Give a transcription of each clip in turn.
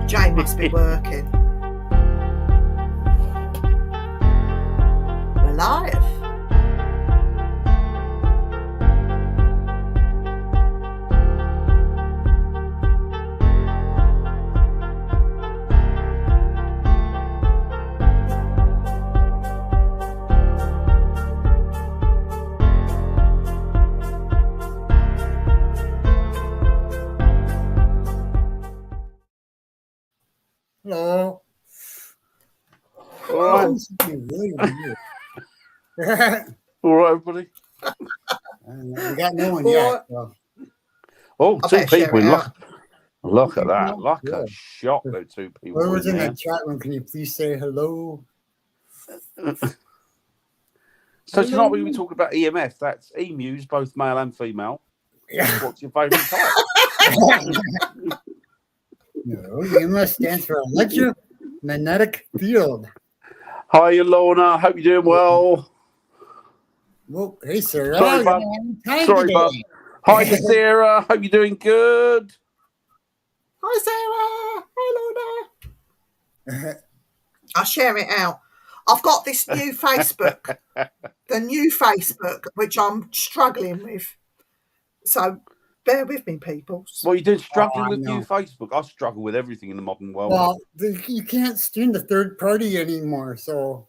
Jay must be working. We're live. Hello. All right. All right, everybody. We got no one yet. So. Oh, I two better share people. it Look at that. Like Yeah. a shot, there, two people. Whoever's in the chat room, can you please say hello? So tonight we're going to be talking about EMF. That's emus, both male and female. Yeah. What's your favourite type? No, EMF stands for electromagnetic field. Hi, Lorna. Hope you're doing well. Well, hey, Sarah. Sorry, bud. Sorry, bud. Hi, Sarah. Hope you're doing good. Hi, Sarah. Hi, Lorna. I'll share it out. I've got this new Facebook, the new Facebook, which I'm struggling with. So bear with me, people. Well, you're doing struggling with new Facebook. I struggle with everything in the modern world. Well, you can't stream the third party anymore, so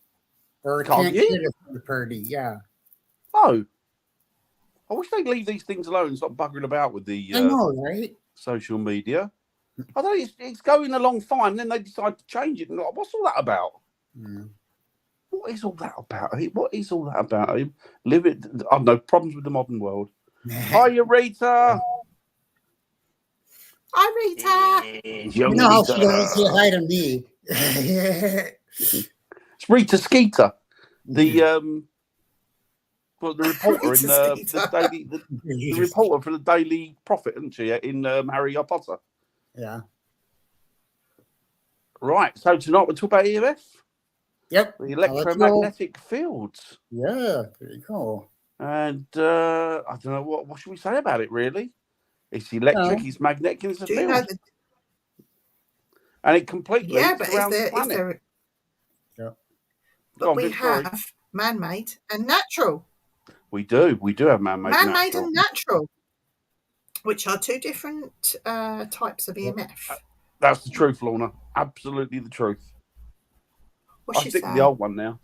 or Can't you? get a third party. Yeah. Oh. I wish they'd leave these things alone and stop buggering about with the I know, right? social media. I don't know, it's going along fine, and then they decide to change it. And like, what's all that about? Mm. What is all that about? What is all that about? Live it. I've no problems with the modern world. Hiya, Rita. Hi, Rita. You know how she doesn't say hi to me. It's Rita Skeeter, the reporter in the reporter for the Daily Prophet, isn't she? In Harry Potter. Yeah. Right. So tonight we'll talk about EMF. Yep. The electromagnetic fields. Yeah. There you go. And I don't know what should we say about it. Really, it's electric. It's magnetic. It's a field. And it completely surrounds the planet. Yeah. But we have man-made and natural. We do have man-made and natural, which are two different types of EMF. That's the truth, Lorna. Absolutely the truth. I stick with the old one now.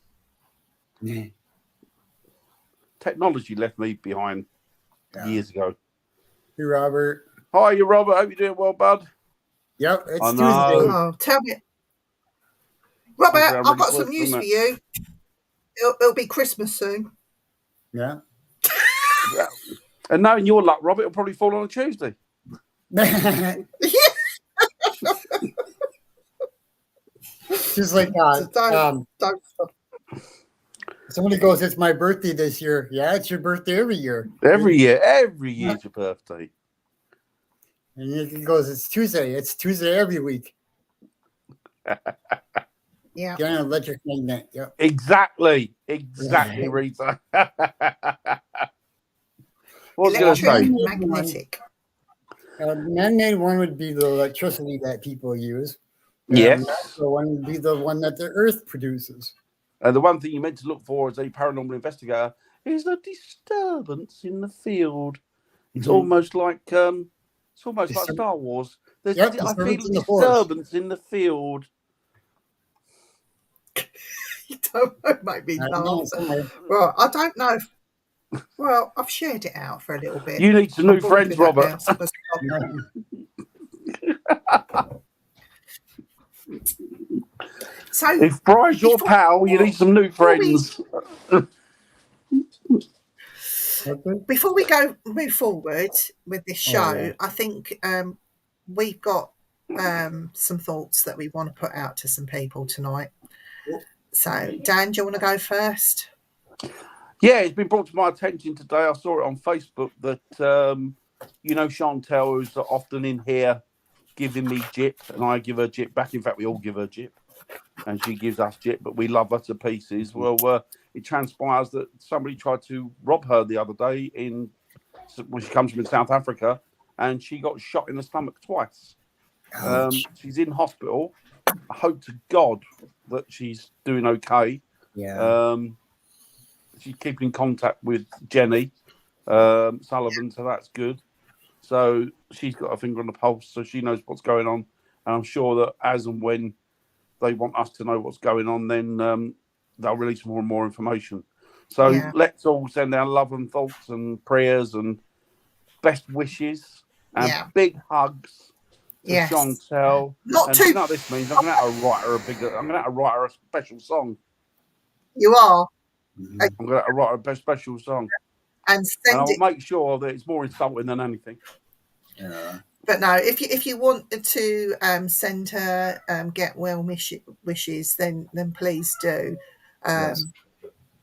Yeah. Technology left me behind years ago. Hey, Robert. Hi, you Robert. Hope you're doing well, bud. Yep, it's Tuesday. Oh, tell me, Robert, I've got some news for you. It'll be Christmas soon. Yeah. And knowing your luck, Robert, it'll probably fall on a Tuesday. Just like don't stop. Somebody goes, "It's my birthday this year." Yeah, it's your birthday every year. Every year's your birthday. And he goes, "It's Tuesday. It's Tuesday every week." Yeah. Get an electric magnet. Yep. Exactly, Rita. What's going to say? Magnetic. Man-made one would be the electricity that people use. Yes. The one would be the one that the Earth produces. The one thing you meant to look for as a paranormal investigator is a disturbance in the field. It's almost like like Star Wars. I feel a disturbance in the field. You don't make me laugh. Well, I don't know. Well, I've shared it out for a little bit. You need some new friends, Robert. So, if Bry's your pal, you need some new friends. Before we move forward with this show, I think we've got some thoughts that we want to put out to some people tonight. So, Dan, do you want to go first? Yeah, it's been brought to my attention today. I saw it on Facebook that, Chantel, who's often in here giving me jip, and I give her jip back. In fact, we all give her jip, and she gives us jip, but we love her to pieces. Well, it transpires that somebody tried to rob her the other day when she comes from South Africa, and she got shot in the stomach twice. She's in hospital. I hope to God that she's doing okay. Yeah. She's keeping in contact with Jenny Sullivan, so that's good. So she's got a finger on the pulse, so she knows what's going on. And I'm sure that as and when they want us to know what's going on, then they'll release more and more information. So let's all send our love and thoughts and prayers and best wishes and big hugs to Chantel. Not too. You know what this means? I'm going to have to write her I'm going to have to write her a special song. You are. I'm going to have to write her a special song. And I'll make sure that it's more insulting than anything. Yeah. But no, if you want to send her get well wishes, then please do. Yes.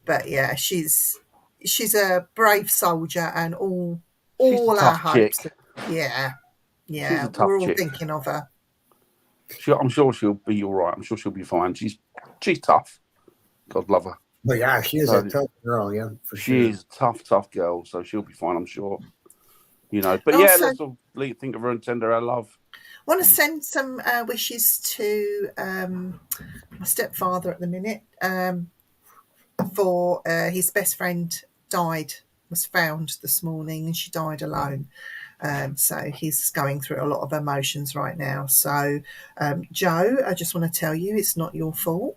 But yeah, she's a brave soldier, and all our hopes. Yeah, she's a tough we're all chick. thinking of her. I'm sure she'll be all right. I'm sure she'll be fine. She's tough. God love her. But yeah, she is a tough girl. Yeah, for sure. She is a tough girl. So she'll be fine. I'm sure. You know, but yeah, let's all think of her and send her our love. I want to send some wishes to my stepfather at the minute for his best friend was found this morning, and she died alone. So he's going through a lot of emotions right now. So Joe, I just want to tell you it's not your fault.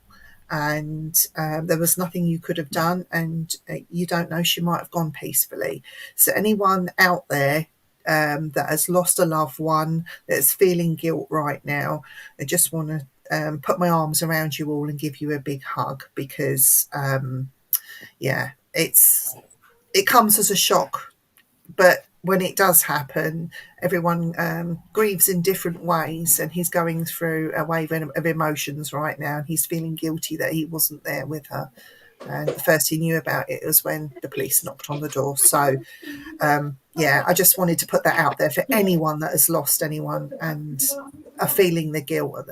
And there was nothing you could have done, and you don't know, she might have gone peacefully. So anyone out there that has lost a loved one, that's feeling guilt right now, I just want to put my arms around you all and give you a big hug, because it comes as a shock, but when it does happen, everyone grieves in different ways, and he's going through a wave of emotions right now, and he's feeling guilty that he wasn't there with her. And the first he knew about it was when the police knocked on the door. So, I just wanted to put that out there for anyone that has lost anyone and are feeling the guilt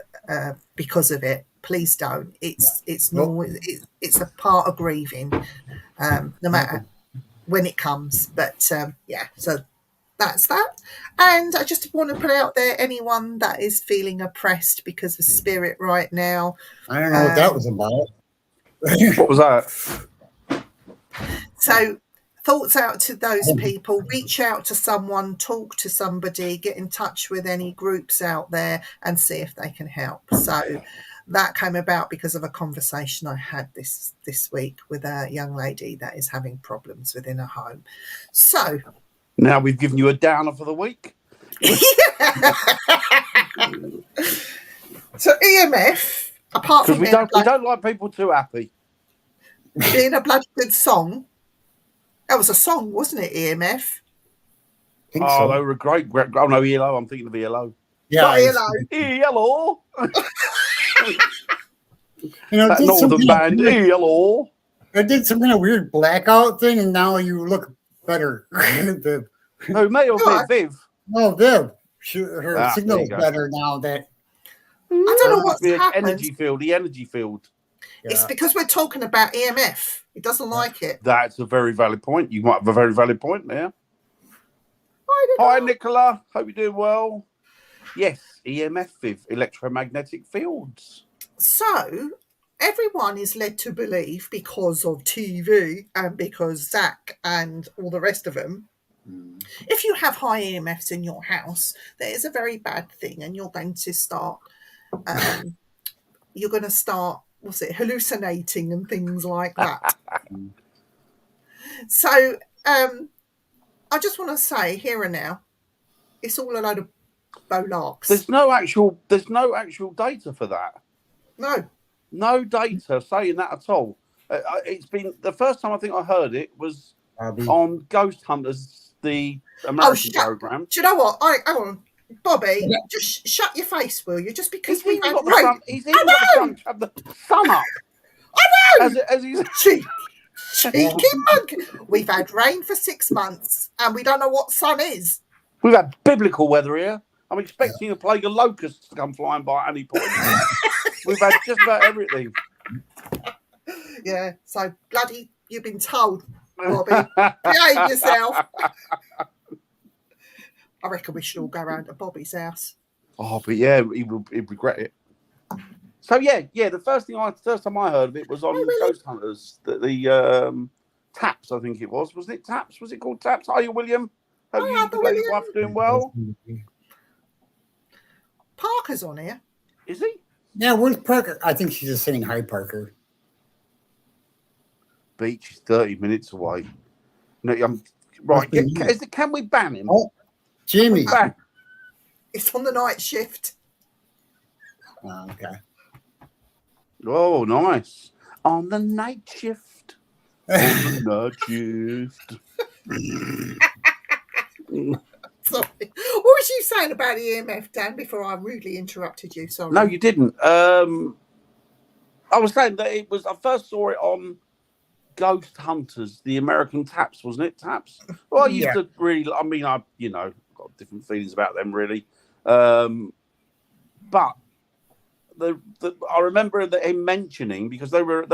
because of it. Please don't. It's normal. It's a part of grieving, no matter when it comes. But so that's that. And I just want to put out there anyone that is feeling oppressed because of spirit right now. I don't know what that was about. What was that? So thoughts out to those people. Reach out to someone, talk to somebody, get in touch with any groups out there and see if they can help. So that came about because of a conversation I had this week with a young lady that is having problems within her home. So now we've given you a downer for the week. So EMF, apart from we don't like people too happy. Being a bloody good song. That was a song, wasn't it, EMF? Think so. They were great. Oh no, ELO. I'm thinking of ELO. Yeah, ELO. ELO. That northern band, ELO. I did some kind of weird blackout thing, and now you look better. Viv. No, me or Viv? No, Viv. Her signal's better now. That I don't know what's happened. The energy field. Yeah. It's because we're talking about EMF. It doesn't like it. That's a very valid point. You might have a very valid point there. Hi, Nicola. Hope you're doing well. Yes, EMF, Viv, electromagnetic fields. So everyone is led to believe, because of TV and because Zach and all the rest of them, if you have high EMFs in your house, that is a very bad thing, and you're going to start hallucinating and things like that. So I just want to say here and now, it's all a load of bollocks. There's no actual data for that. No data saying that at all. It's been the first time I think I heard it was on Ghost Hunters, the American program. Do you know what? Hang on, Bobby, just shut your face, will you? Just because he's even got the sun up. I know. As he's cheeky monkey. We've had rain for 6 months, and we don't know what sun is. We've had biblical weather here. I'm expecting a plague of locusts to come flying by at any point. We've had just about everything. Yeah, so bloody, you've been told, Bobby. Behave yourself. I reckon we should all go round to Bobby's house. Oh, but yeah, he'd regret it. So yeah. The first time I heard of it was on Ghost Hunters. The Taps, I think it was. Wasn't it Taps? Was it called Taps? Hiya, William. Hope you and your wife doing well. Parker's on here. Is he? Yeah, where's Parker? I think she's just saying hi, Parker. Beach is 30 minutes away. No, right. Can we ban him? Oh, Jimmy. It's on the night shift. Oh, okay. Oh, nice. On the night shift. On the night shift. Sorry. What was you saying about EMF, Dan, before I rudely interrupted you? Sorry. No, you didn't. I was saying that I first saw it on Ghost Hunters, the American Taps, wasn't it? Taps. Well, I used to really. I mean, I've got different feelings about them, really. But I remember him mentioning, because they were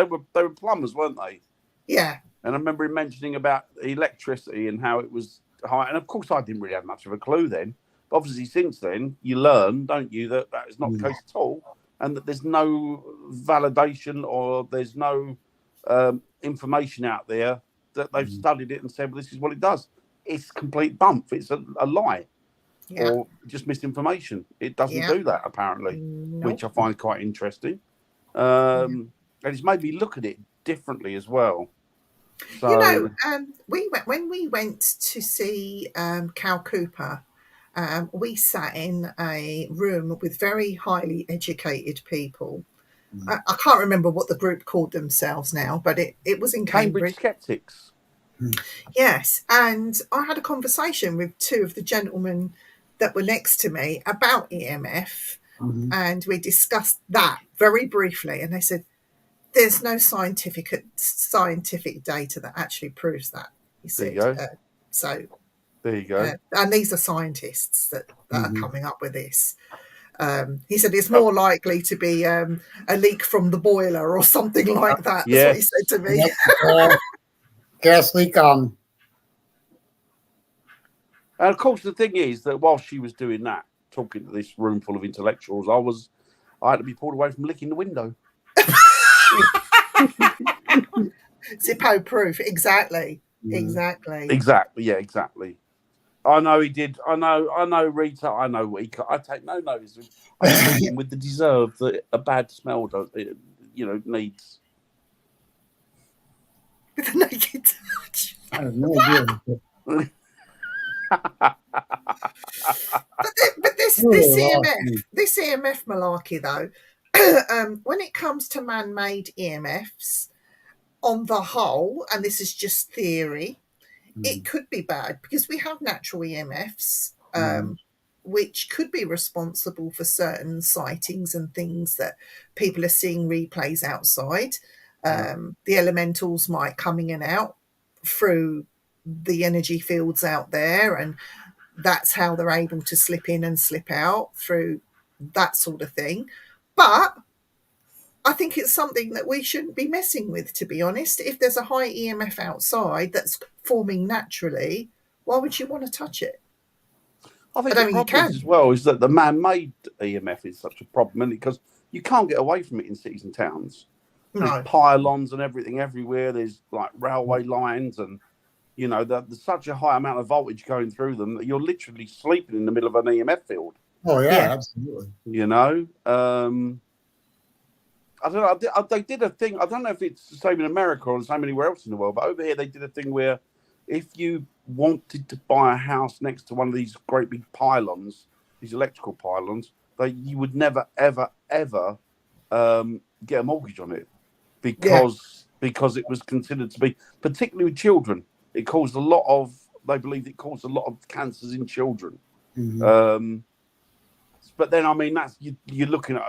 plumbers, weren't they? Yeah. And I remember him mentioning about electricity and how it was high. And of course, I didn't really have much of a clue then. But obviously, since then, you learn, don't you, that is not the case at all, and that there's no validation or there's no information out there that they've studied it and said, well, this is what it does. It's complete bump. It's a lie or just misinformation. It doesn't do that, apparently, which I find quite interesting. And it's made me look at it differently as well. So, when we went to see Cal Cooper, we sat in a room with very highly educated people. I can't remember what the group called themselves now, but it was in Cambridge. Skeptics. Yes, and I had a conversation with two of the gentlemen that were next to me about EMF, and we discussed that very briefly, and they said, there's no scientific data that actually proves that. He said, there you go. So there you go. And these are scientists that are coming up with this. He said it's more likely to be a leak from the boiler or something like that. That's what he said to me. Gas leak. And of course, the thing is that while she was doing that, talking to this room full of intellectuals, I had to be pulled away from licking the window. Zippo proof, exactly. Yeah, exactly. I know he did. I know Rita. I know what I take no notice of. I treat him with the deserve that a bad smell does. Needs. With a naked touch. I have no idea. But this EMF malarkey though, when it comes to man-made EMFs, on the whole, and this is just theory, it could be bad because we have natural EMFs, which could be responsible for certain sightings and things that people are seeing replays outside. The elementals might come in and out through the energy fields out there, and that's how they're able to slip in and slip out through that sort of thing. But I think it's something that we shouldn't be messing with, to be honest. If there's a high EMF outside that's forming naturally, why would you want to touch it? I think the problem as well is that the man-made EMF is such a problem, because you can't get away from it in cities and towns. There's pylons and everything everywhere. There's like railway lines, and there's such a high amount of voltage going through them that you're literally sleeping in the middle of an EMF field. Oh yeah, absolutely. I don't know. They did a thing. I don't know if it's the same in America or the same anywhere else in the world, but over here they did a thing where if you wanted to buy a house next to one of these great big pylons, these electrical pylons, you would never, ever, ever get a mortgage on it because it was considered to be, particularly with children, they believed it caused a lot of cancers in children. But then, I mean, that's you're looking at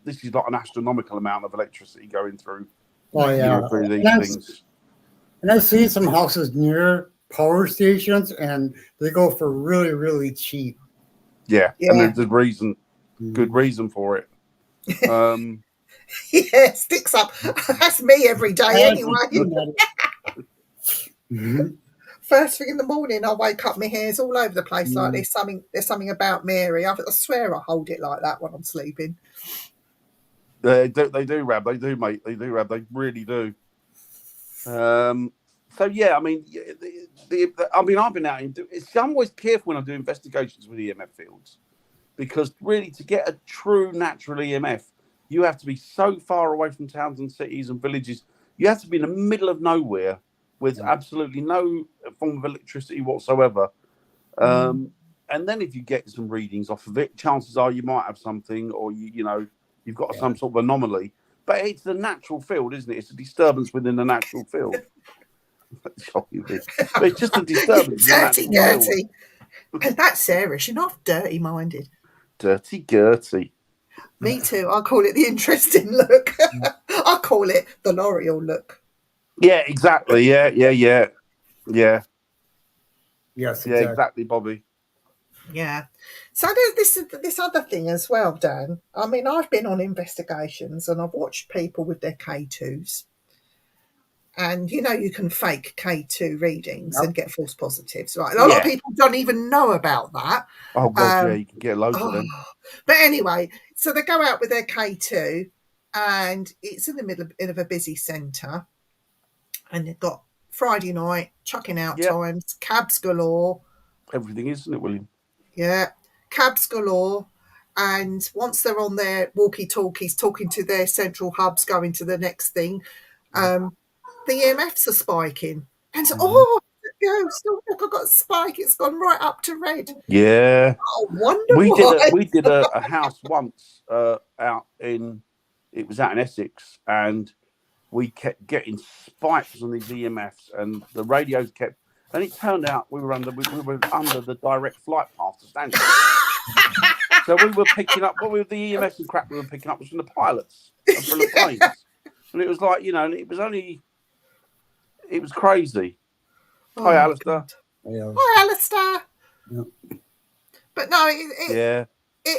this is like an astronomical amount of electricity going through. Through these things. And I've seen some houses near power stations, and they go for really, really cheap. Yeah. And there's a reason, good reason for it. Sticks up. That's me every day anyway. First thing in the morning, I wake up, my hair's all over the place. Like there's something about Mary. I swear I hold it like that when I'm sleeping. They do, Rab. They do, mate. They do, Rab. They really do. So yeah, I mean, I've been out. I'm always careful when I do investigations with EMF fields, because really, to get a true natural EMF, you have to be so far away from towns and cities and villages. You have to be in the middle of nowhere with absolutely no form of electricity whatsoever. And then if you get some readings off of it, chances are you might have something, or you've got some sort of anomaly. But it's the natural field, isn't it? It's a disturbance within the natural field. But it's just a disturbance. Dirty. That's Sarah. She's not dirty-minded. Dirty-gerty. Me too. I call it the interesting look. I call it the L'Oreal look. Yeah, exactly. Yeah. Yes, exactly. Yeah, exactly, Bobby. Yeah. So there's this other thing as well, Dan. I mean, I've been on investigations and I've watched people with their K2s. And, you can fake K2 readings and get false positives, right? A lot of people don't even know about that. Oh, God, you can get loads of them. But anyway, so they go out with their K2 and it's in the middle of a busy centre. And they've got Friday night, chucking out times, cabs galore. Everything, isn't it, William? Yeah, cabs galore. And once they're on their walkie-talkies talking to their central hubs, going to the next thing, the EMFs are spiking. And so, ghost, look, I've got a spike. It's gone right up to red. Yeah. I wonder why. We did a house once out in Essex, and we kept getting spikes on these EMFs, and the radios kept. And it turned out we were under the direct flight path to Stanford. So we were picking up the EMFs and crap we were picking up was from the pilots and from the planes, and it was like and it was crazy. Hi, Alistair. Hi, Alistair. Yeah. But no, it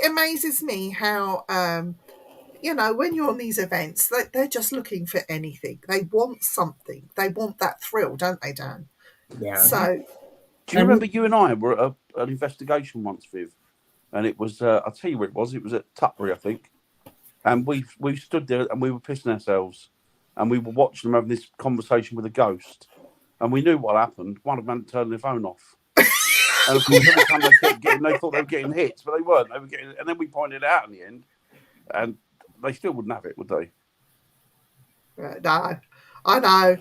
amazes me how when you're on these events, they're just looking for anything. They want something. They want that thrill, don't they, Dan? Yeah. So, do you remember you and I were at an investigation once, Viv? And it was, I'll tell you where it was. It was at Tutbury, I think. And we stood there and we were pissing ourselves. And we were watching them having this conversation with a ghost. And we knew what happened. One of them hadn't turned their phone off. And of course, every time they thought they were getting hits, but they weren't. They were getting, and then we pointed it out in the end. And they still wouldn't have it, would they? No, I know.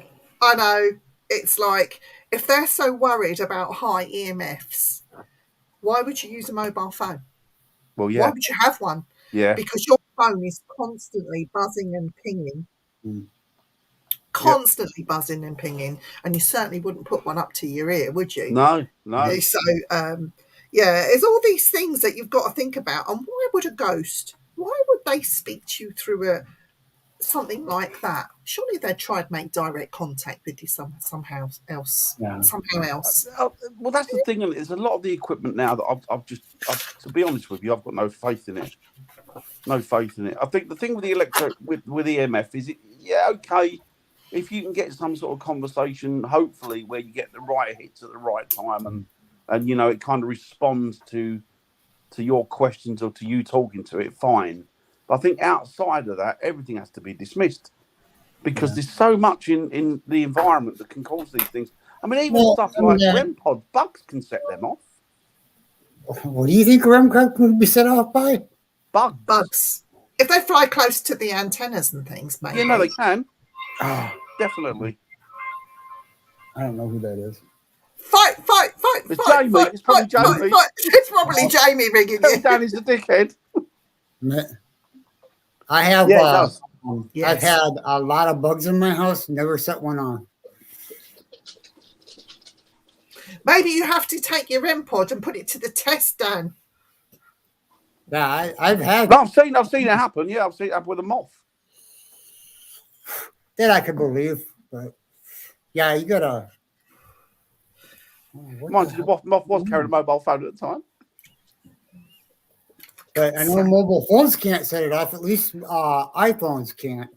It's like, if they're so worried about high EMFs, why would you use a mobile phone? Well, yeah. Why would you have one? Yeah. Because your phone is constantly buzzing and pinging. Constantly buzzing and pinging. And you certainly wouldn't put one up to your ear, would you? No. So, there's all these things that you've got to think about. And why would they speak to you through something like that? Surely they'd try to make direct contact with you somehow else. Well, that's the thing. There's a lot of the equipment now that I've to be honest with you, I've got no faith in it. I think the thing with the with EMF is okay, if you can get some sort of conversation, hopefully where you get the right hits at the right time, and it kind of responds to your questions or to you talking to it, fine. But I think outside of that, everything has to be dismissed, because there's so much in the environment that can cause these things. I mean, even stuff like REM pod, bugs can set them off. What do you think REM pod would be set off by? Bugs. If they fly close to the antennas and things, maybe. Yeah, no, they can. Definitely. I don't know who that is. Fight! It's Jamie. It's probably Jamie. It's probably Jamie ringing you. Danny's a dickhead. I have. Yes. I've had a lot of bugs in my house. Never set one on. Maybe you have to take your REM pod and put it to the test, Dan. Yeah, I've had. No, I've seen it happen. Yeah, I've seen it happen with a moth. That I could believe, but yeah, you gotta. Mind you, the moth was carrying a mobile phone at the time. But I know mobile phones can't set it off. At least iPhones can't.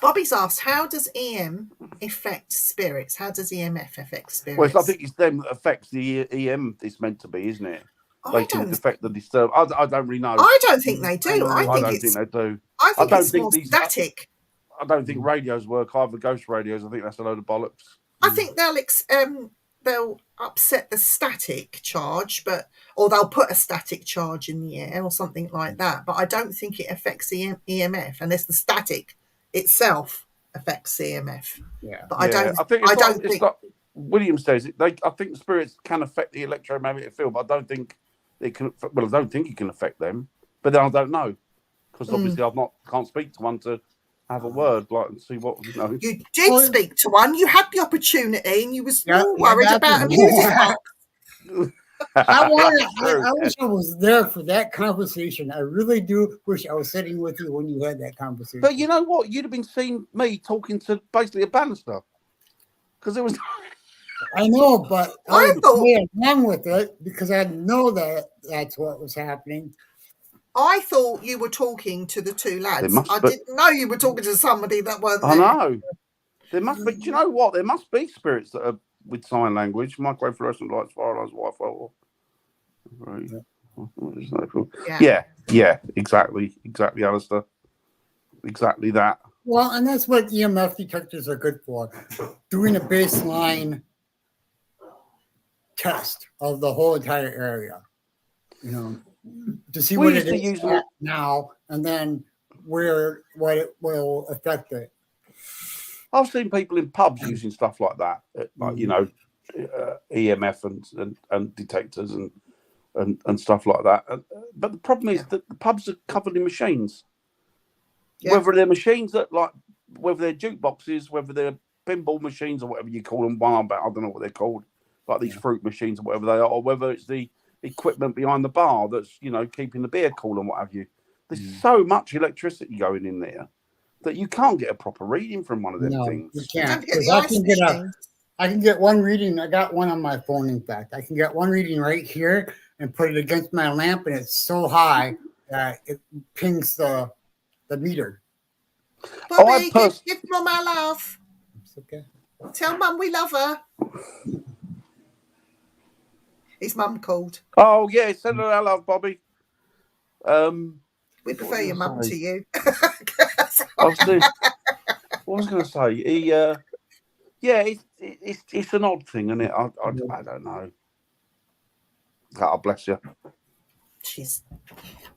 Bobby's asked, how does EM affect spirits? How does EMF affect spirits? Well, I think it's them that affects the EM. It's meant to be, isn't it? They I can don't affect the disturb. I don't really know. I don't think they do. I don't think they do. I I think don't it's think more these. static. I don't think radios work either. Ghost radios. I think that's a load of bollocks. I think they'll upset the static charge, or they'll put a static charge in the air or something like that. But I don't think it affects the EMF unless the static itself affects EMF. Yeah, but I don't. I think I don't it's think. like William says. I think spirits can affect the electromagnetic field, but I don't think it can. Well, I don't think it can affect them. But then I don't know because obviously can't speak to one to have a word and see what You did speak to one. You had the opportunity, and you was more worried about a music box. I wish I was there for that conversation. I really do wish I was sitting with you when you had that conversation. But you know what? You'd have been seeing me talking to basically a banister because it was. I know, but I would play along with it because I know that that's what was happening. I thought you were talking to the two lads. I didn't know you were talking to somebody that weren't there. I know. There must be. Do you know what? There must be spirits that are with sign language, microfluorescent lights, fire alarms, Wi-Fi. Yeah, exactly, Alistair. Exactly that. Well, and that's what EMF detectors are good for. Doing a baseline test of the whole entire area. To see what it is now, and then what it will affect it. I've seen people in pubs using stuff like that, like EMF and detectors and stuff like that. But the problem is that the pubs are covered in machines. Yeah. Whether they're machines whether they're jukeboxes, whether they're pinball machines or whatever you call them. I don't know what they're called, like these fruit machines or whatever they are, or whether it's the equipment behind the bar that's keeping the beer cool and what have you. There's so much electricity going in there that you can't get a proper reading from one of them things. You can't. I can get one reading. I got one on my phone, in fact. I can get one reading right here and put it against my lamp, and it's so high that it pings the meter. Bobby, give Mum our love. It's okay. Tell Mum we love her. His mum called. Oh, yeah, send her our love, Bobby. We prefer your mum to you. What was I going to say? It's an odd thing, isn't it? I don't know. God bless you.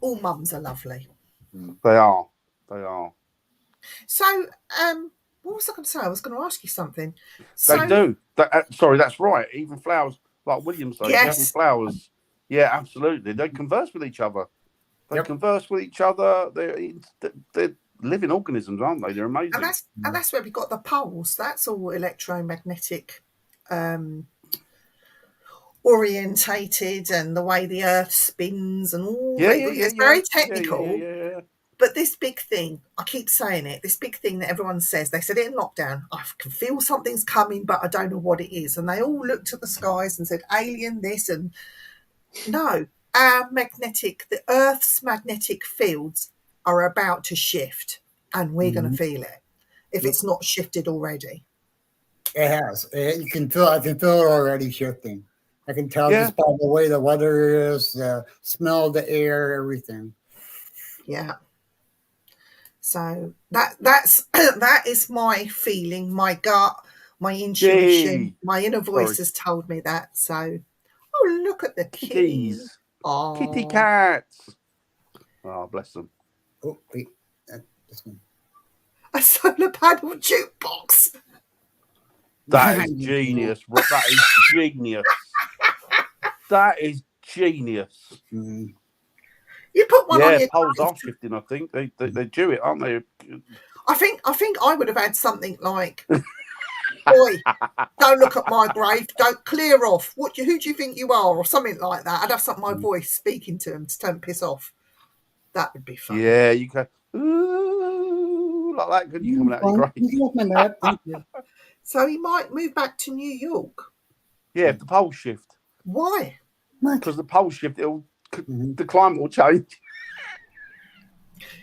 All mums are lovely. They are. So, what was I going to say? I was going to ask you something. They do. Sorry, that's right. Even flowers, like William said, even flowers. Yeah, absolutely. They converse with each other. They're living organisms, aren't they? They're amazing. And that's where we got the pulse. That's all electromagnetic orientated, and the way the earth spins and all that. It's very technical. Yeah. But this big thing, I keep saying it, this big thing that everyone says, they said it in lockdown, I can feel something's coming, but I don't know what it is. And they all looked at the skies and said, alien this, and no, the Earth's magnetic fields are about to shift, and we're going to feel it if it's not shifted already. It has. You can feel. I can feel it already shifting. I can tell just by the way the weather is, the smell of the air, everything. Yeah. So that is my feeling, my gut, my intuition, my inner voice has told me that. So, look at the kitties. Oh. Kitty cats. Oh, bless them. Oh, wait. This one. A solar panel jukebox. That is genius. That is genius. That is genius. Mm. You put one on your poles are shifting, I think. They do it, aren't they? I think I would have had something like, boy, don't look at my grave, don't clear off. Who do you think you are? Or something like that. I'd have something my voice speaking to them to don't piss off. That would be fun. Yeah, you go, ooh, like that. Could you come out of your grave? So he might move back to New York. Yeah, if the poles shift. Why? Because the poles shift, the climate will change.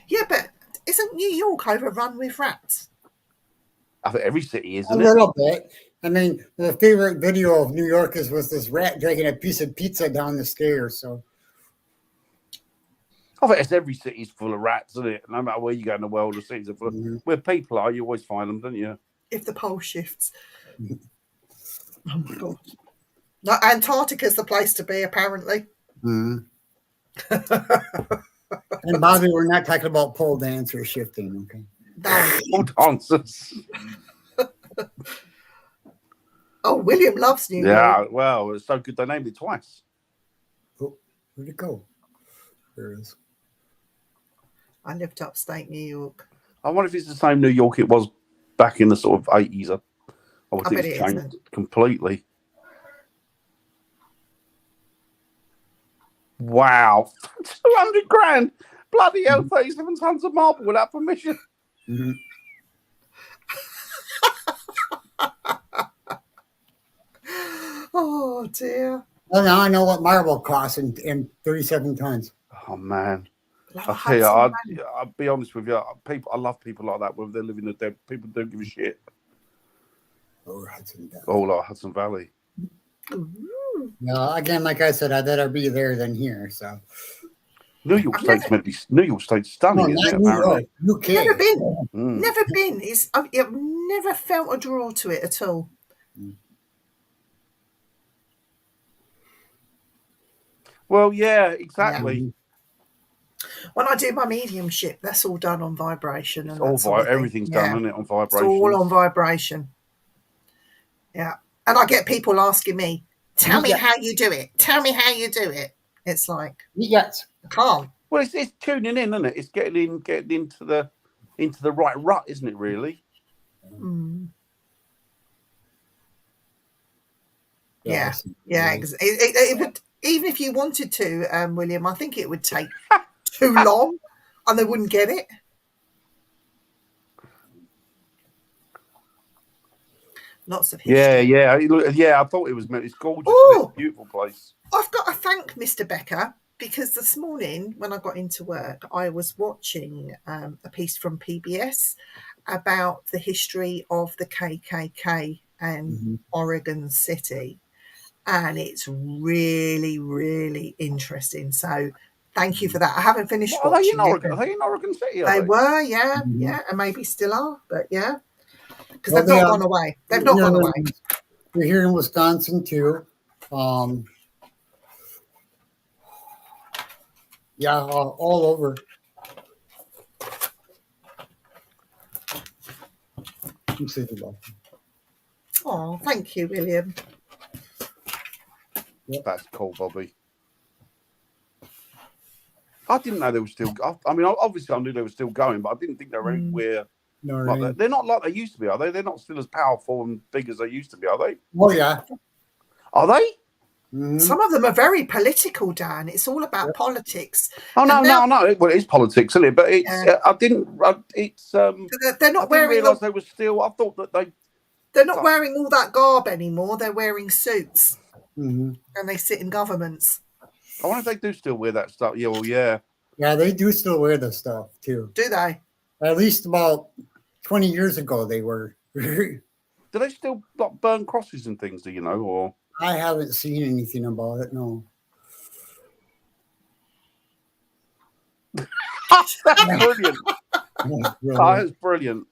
Yeah, but isn't New York overrun with rats? I think every city is, A isn't it? little bit. I mean, the favorite video of New Yorkers was this rat dragging a piece of pizza down the stairs. So I think it's every city's full of rats, isn't it? No matter where you go in the world, the cities are full. Where people are, you always find them, don't you? If the pole shifts. Oh my god! No, Antarctica's the place to be, apparently. and Bobby, we're not talking about pole dance or shifting, okay? Pole dancers. Oh, William loves New York. Yeah, well, it's so good they named it twice. Oh, where'd it go? There it is. I lived upstate New York. I wonder if it's the same New York it was back in the sort of 80s. I would think it's changed isn't. completely. Wow. 200 grand. Bloody hell, 37 tons of marble without permission. Oh, dear. Well, now I know what marble costs in 37 tons. Oh, man. I'll tell you, I'll be honest with you. I love people like that, whether they're living or dead. People don't give a shit. Or Hudson Valley. Oh, like Hudson Valley. No, again, like I said, I'd rather be there than here. So New York State's meant to be stunning, isn't it? New York, UK. Never been. Never been. I've never felt a draw to it at all. Well, yeah, exactly. Yeah. When I do my mediumship, that's all done on vibration. And everything's done, isn't it, on vibration? It's all on vibration. Yeah. And I get people asking me, tell me how you do it. Tell me how you do it. It's like, yes, I can't. Well, it's tuning in, isn't it? It's getting into the right rut, isn't it, really? Yeah. It would, even if you wanted to, William, I think it would take too long and they wouldn't get it. Lots of history. Yeah. I thought it was meant. It's gorgeous. It's a beautiful place. I've got to thank Mr. Becker because this morning when I got into work, I was watching a piece from PBS about the history of the KKK and Oregon City. And it's really, really interesting. So thank you for that. I haven't finished watching. Are they in Oregon City? They were, yeah, and maybe still are, but yeah. Because they've not gone away. They've not gone away. We're here in Wisconsin too. Yeah, all over. Oh, thank you, William. That's cool, Bobby. I didn't know they were still. I mean, obviously, I knew they were still going, but I didn't think they were anywhere. They're not like they used to be, are they? They're not still as powerful and big as they used to be, are they? Oh, yeah. Are they? Some of them are very political, Dan. It's all about politics. Oh no. Well, it is politics, isn't it? But it's. They're not wearing. Realize they were still. I thought that they. They're not wearing all that garb anymore. They're wearing suits, and they sit in governments. I wonder if they do still wear that stuff. Yeah, well, yeah. Yeah, they do still wear the stuff too. Do they? At least about 20 years ago, they were. Do they still burn crosses and things? Do you know? Or I haven't seen anything about it. No. That's brilliant. That is brilliant.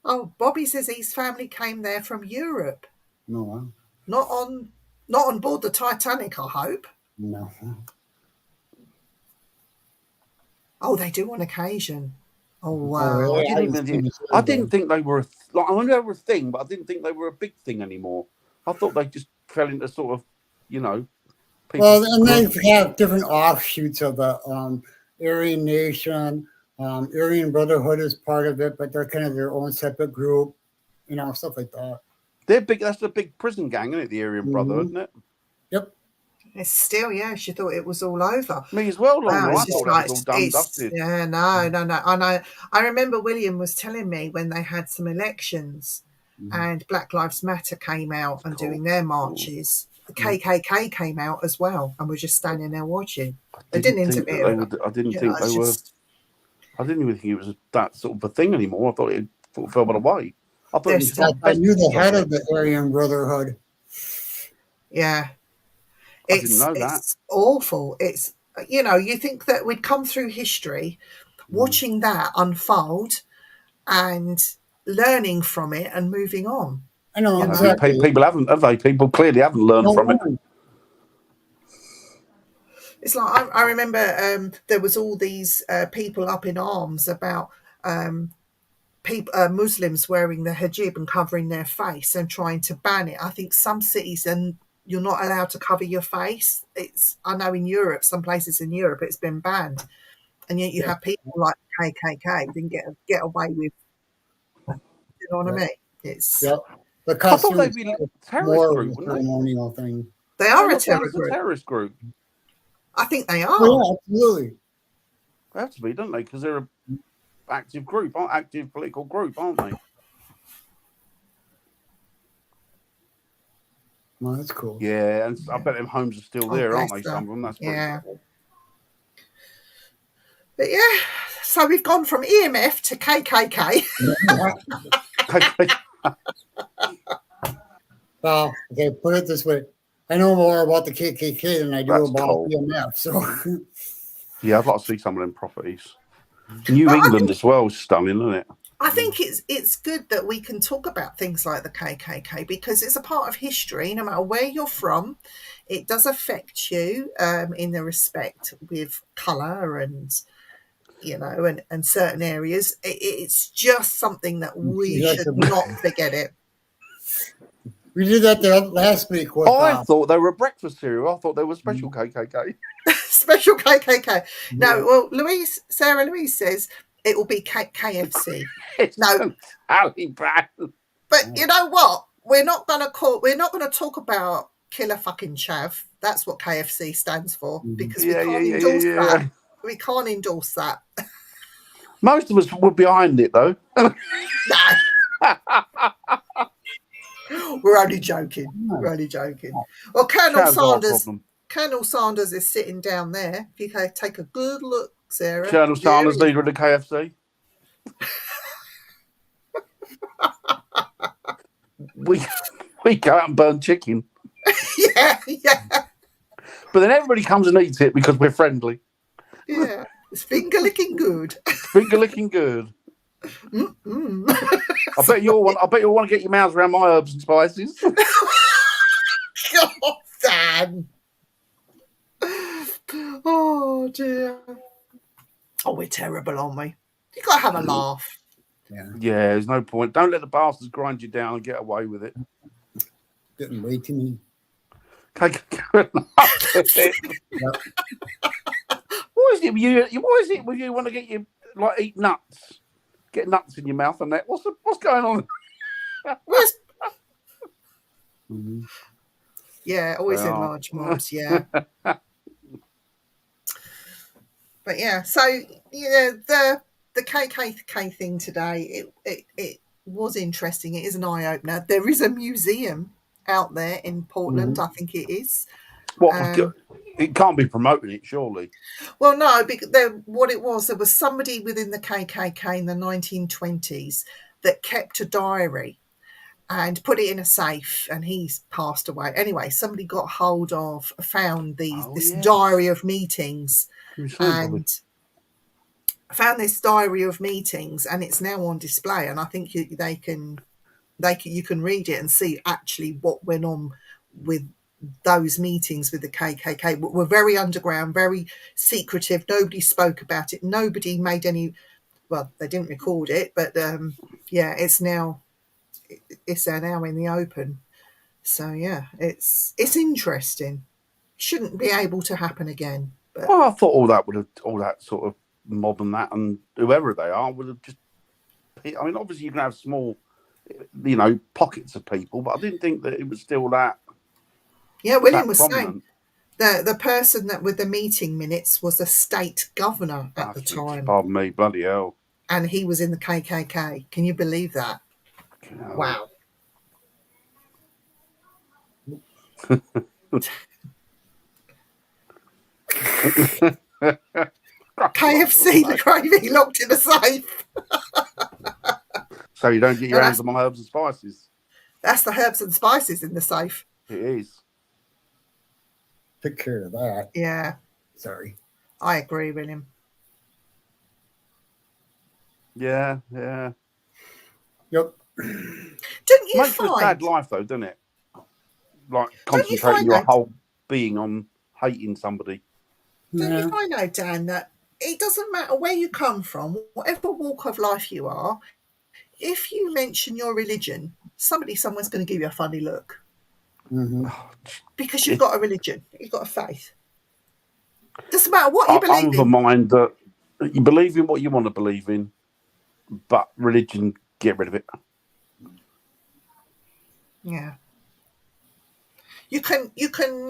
Oh, Bobby says his family came there from Europe. No. Not on board the Titanic, I hope. No. Oh, they do on occasion. Oh, wow. Oh, really? I didn't think they were I knew they were a thing, but I didn't think they were a big thing anymore. I thought they just fell into sort of, people. Well, and they have different offshoots of the Aryan Nation. Aryan Brotherhood is part of it, but they're kind of their own separate group, stuff like that. They're big. That's the big prison gang, isn't it? The Aryan Brotherhood, isn't it? Yep. It's still, she thought it was all over. Me as well, Lauren. No, I thought that was all done, dusted. Yeah, no. I know. I remember William was telling me when they had some elections and Black Lives Matter came out and doing their marches. The KKK came out as well and were just standing there watching. They didn't interfere. I didn't even think it was that sort of a thing anymore. I thought thought it fell by the way. I thought it was I knew the head of the Aryan Brotherhood. Yeah. I didn't know that. It's awful. It's, you think that we'd come through history watching that unfold and learning from it and moving on. I know, exactly. People haven't, have they? People clearly haven't learned from it. It's like, I remember there was all these people up in arms about Muslims wearing the hijab and covering their face and trying to ban it. I think some cities, and you're not allowed to cover your face. I know in Europe, some places in Europe, it's been banned, and yet you have people like KKK didn't get away with. You know what I mean? It's the I thought they'd be a terrorist group, ceremonial thing. They are a terrorist group. I think they are. Oh, yeah, absolutely. They have to be, don't they? Because they're an active political group, aren't they? Well, that's cool. Yeah, and I bet them homes are still there, aren't they? Some of them. That's pretty cool. But yeah, so we've gone from EMF to KKK. Well, okay, put it this way. I know more about the KKK than I do about EMF. So, yeah, I'd like to see some of them properties. New England as well is stunning, isn't it? I think it's good that we can talk about things like the KKK because it's a part of history. No matter where you're from, it does affect you in the respect with colour and and certain areas. It's just something that we should not forget it. We did that last week. I thought they were a breakfast cereal. I thought they were special KKK. Special KKK. No, well, Sarah Louise says it will be KFC. No, Taliban. But you know what? We're not going to talk about killer fucking chav. That's what KFC stands for because we can't endorse that. We can't endorse that. Most of us were behind it, though. No. We're only joking. We're only joking. Well, Colonel Sanders is sitting down there. If you can take a good look, Sarah. Colonel Sanders, leader of the KFC. we go out and burn chicken. Yeah. But then everybody comes and eats it because we're friendly. Yeah, it's finger licking good. Finger licking good. I bet you'll want to get your mouths around my herbs and spices. God, Dan. Oh dear. Oh, we're terrible, aren't we? You gotta have a laugh. Yeah, there's no point. Don't let the bastards grind you down and get away with it. Getting way too mean. What is it when you want to get eat nuts? Get nuts in your mouth and that. What's going on? Yeah, always in large mobs, yeah. But yeah, so the KKK thing today, it was interesting. It is an eye opener. There is a museum out there in Portland. I think it is. It can't be promoting it, surely. Well, no, because there was somebody within the KKK in the 1920s that kept a diary and put it in a safe, and he's passed away. Anyway, somebody found this diary of meetings, and found this diary of meetings, and it's now on display. And I think you can read it and see actually what went on with those meetings with the KKK. Were very underground, very secretive. Nobody spoke about it. Nobody made any. Well, they didn't record it, but it's now in the open. So yeah, it's interesting. Shouldn't be able to happen again. But I thought all that sort of mob and that, and whoever they are, would have just. I mean, obviously you can have small, pockets of people, but I didn't think that it was still that. Yeah, William was saying the person that with the meeting minutes was a state governor at the time. Pardon me, bloody hell. And he was in the KKK. Can you believe that? Wow. KFC, the gravy locked in a safe. So you don't get your hands on my herbs and spices. That's the herbs and spices in the safe. It is. Took care of that. Yeah. Sorry. I agree, William. Yeah. Yep. Don't you Makes for a sad life, though, doesn't it? Like concentrating your whole being on hating somebody. Don't you find out, Dan, that it doesn't matter where you come from, whatever walk of life you are, if you mention your religion, someone's going to give you a funny look. Mm-hmm. Because you've got a religion, you've got a faith. Doesn't matter what you believe in. I'm of the mind that you believe in what you want to believe in, but religion, get rid of it. Yeah. You can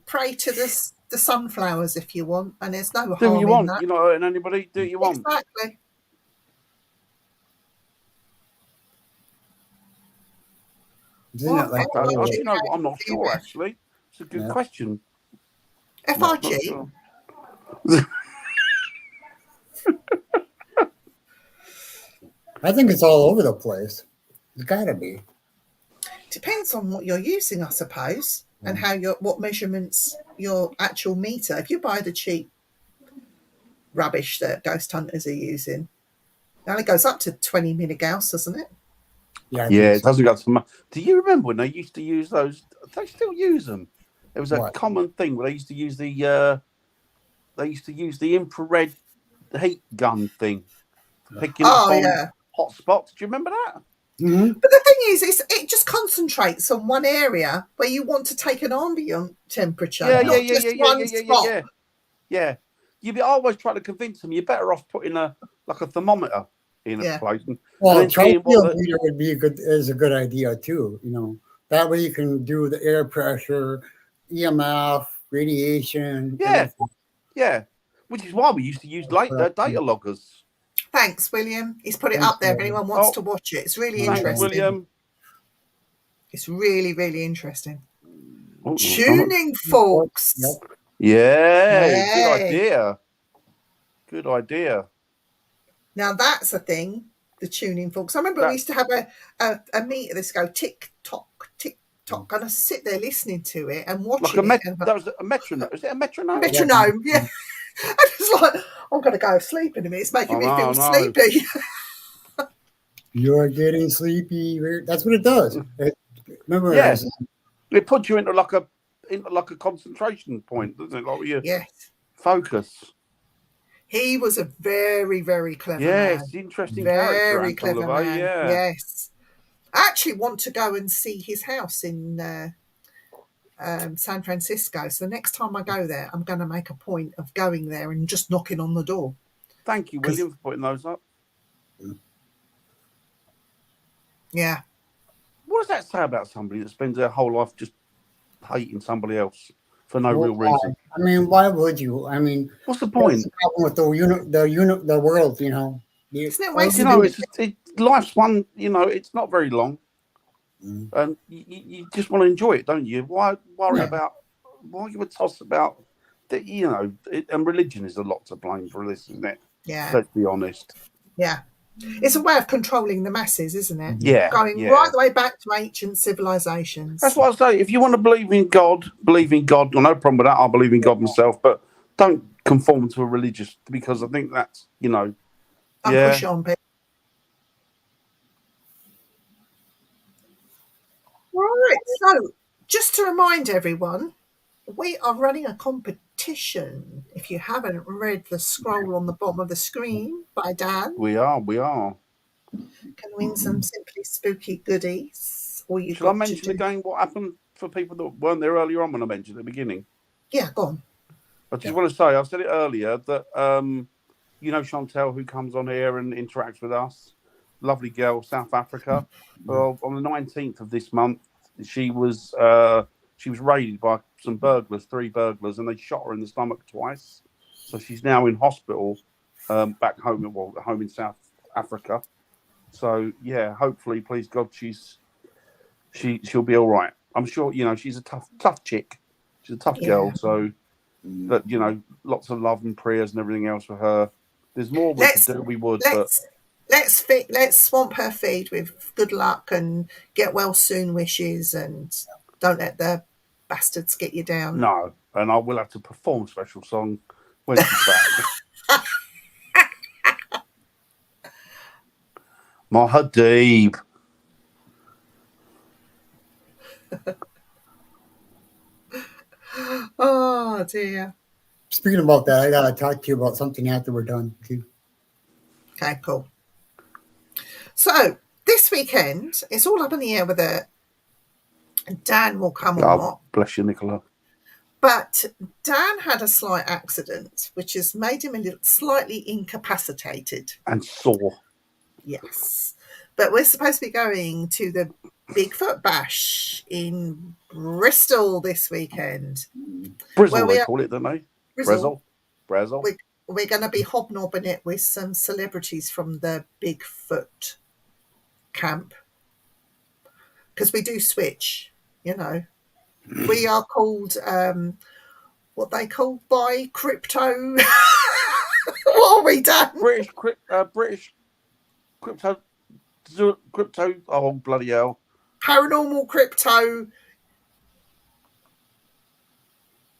pray to the sunflowers if you want, and there's no harm in that. Do what you want. You're not hurting anybody. Do what you want. Exactly. I'm not sure, actually. It's a good question. FRG? Sure. I think it's all over the place. It's got to be. Depends on what you're using, I suppose, and what measurements your actual meter. If you buy the cheap rubbish that ghost hunters are using, it only goes up to 20 milligauss, doesn't it? Yeah, it doesn't go to much. Do you remember when they used to use those? They still use them. It was a common thing where they used to use the infrared heat gun thing for picking up on hot spots. Do you remember that? Mm-hmm. But the thing is, it just concentrates on one area where you want to take an ambient temperature, not just one spot. Yeah. You'd be always trying to convince them you're better off putting a thermometer in a place. Well, trifield meter would be is a good idea too. You know, that way you can do the air pressure, EMF, radiation. Yeah. Which is why we used to use data loggers. Thanks, William. He's put it up there if anyone wants to watch it. It's really interesting. William. It's really, really interesting. Tuning forks. Yeah, good idea. Now that's a thing, the tuning forks. I remember we used to have a meter this go tick tock, and I sit there listening to it and watching it. That was a metronome. Is it a metronome? Metronome, yeah. I was like, I'm going to go to sleep in a minute. It's making me feel sleepy. You're getting sleepy. That's what it does. Remember, it puts you into like a concentration point, doesn't it? Like you focus. He was a very, very clever man. Yes, interesting character. Very clever man. Yeah. Yes. I actually want to go and see his house in San Francisco. So the next time I go there, I'm going to make a point of going there and just knocking on the door. Thank you, William, for putting those up. Yeah. What does that say about somebody that spends their whole life just hating somebody else for no real reason? I mean, why would you? I mean, what's the point? With the world, you know. Isn't it wasted? Life's one. You know, it's not very long, and you just want to enjoy it, don't you? Why worry about? Why give a toss about? You know, and religion is a lot to blame for this, isn't it? Yeah. Let's be honest. Yeah. It's a way of controlling the masses, isn't it? Yeah. Going right the way back to ancient civilizations. That's what I say. If you want to believe in God. Well, no problem with that. I believe in God myself, but don't conform to a religious, because I think that's, you know. Push on people. Right. So, just to remind everyone, we are running a competition. If you haven't read the scroll on the bottom of the screen by Dan, we are. Can win some Simply Spooky goodies. Shall I mention again what happened for people that weren't there earlier on when I mentioned at the beginning? Yeah, go on. I just want to say, I've said it earlier, that you know Chantel, who comes on here and interacts with us, lovely girl, South Africa. Well, on the 19th of this month, she was raided by some burglars, 3 burglars, and they shot her in the stomach twice. So she's now in hospital back home, home in South Africa. So yeah, hopefully, please God, she'll be all right. I'm sure, you know, she's a tough chick. She's a tough girl. So that, you know, lots of love and prayers and everything else for her. There's more we could do. We would. let's swamp her feed with good luck and get well soon wishes, and don't let the bastards get you down. No, and I will have to perform a special song when she's back. My Hadib. Oh dear. Speaking about that, I gotta talk to you about something after we're done too. Okay, cool. So this weekend, it's all up in the air whether Dan will come or not. Bless you, Nicola. But Dan had a slight accident, which has made him a little slightly incapacitated. And sore. Yes. But we're supposed to be going to the Bigfoot Bash in Bristol this weekend. Brizzle, they call it, don't they? Bristol. Brizzle. We're going to be hobnobbing it with some celebrities from the Bigfoot camp. Because we do switch, you know. We are called, what they call by crypto. What are we done? British crypto. Oh, bloody hell. Paranormal crypto.